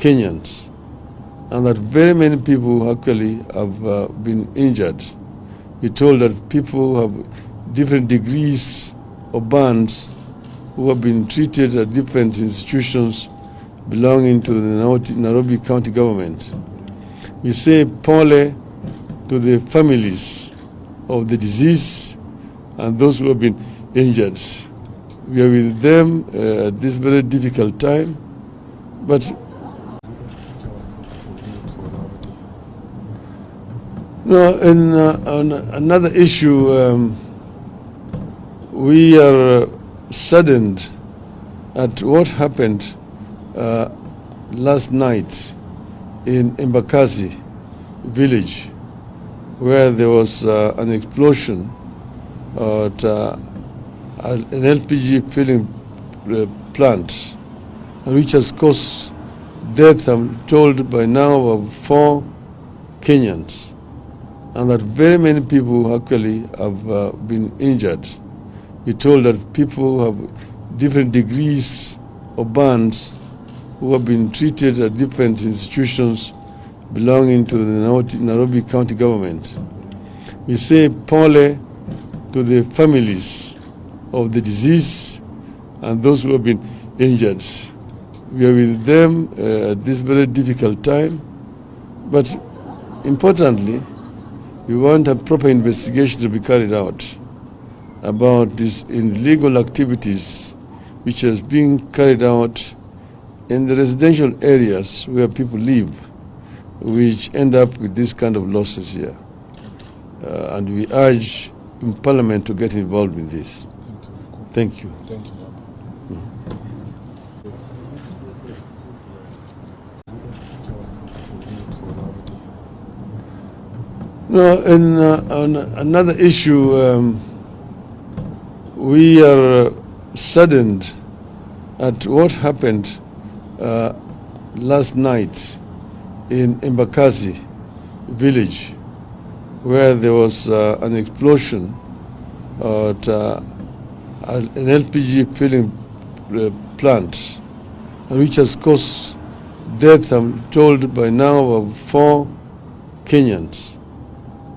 Kenyans, and that very many people actually have been injured. We're told that people have different degrees of burns who have been treated at different institutions belonging to the Nairobi County government. We say pole to the families of the deceased and those who have been injured. We are with them at this very difficult time, but on another issue, we are saddened at what happened last night in Embakasi village, where there was an explosion at an LPG filling plant, which has caused death, I'm told by now, of 4 Kenyans, and that very many people actually have been injured. We're told that people have different degrees of burns who have been treated at different institutions belonging to the Nairobi County government. We say pole to the families of the deceased and those who have been injured. We are with them at this very difficult time, but importantly, we want a proper investigation to be carried out about these illegal activities which is being carried out in the residential areas where people live, which end up with this kind of losses here. And we urge Parliament to get involved in this. Thank you. Thank you. On another issue, we are saddened at what happened last night in Embakasi village, where there was an explosion at an LPG filling plant, which has caused death, I'm told by now, of 4 Kenyans,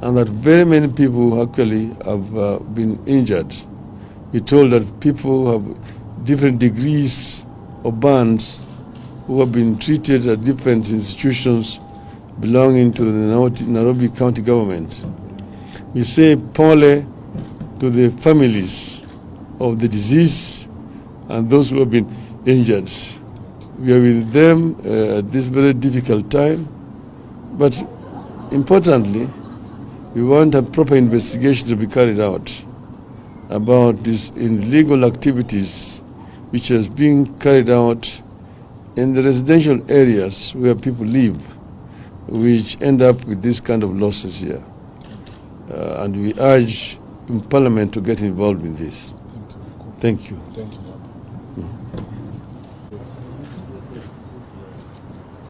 and that very many people actually have been injured. We're told that people have different degrees of burns who have been treated at different institutions belonging to the Nairobi County government. We say pole to the families of the deceased and those who have been injured. We are with them at this very difficult time, but importantly, we want a proper investigation to be carried out about these illegal activities which is being carried out in the residential areas where people live, which end up with this kind of losses here. And we urge Parliament to get involved in this. Thank you. Thank you. Thank you.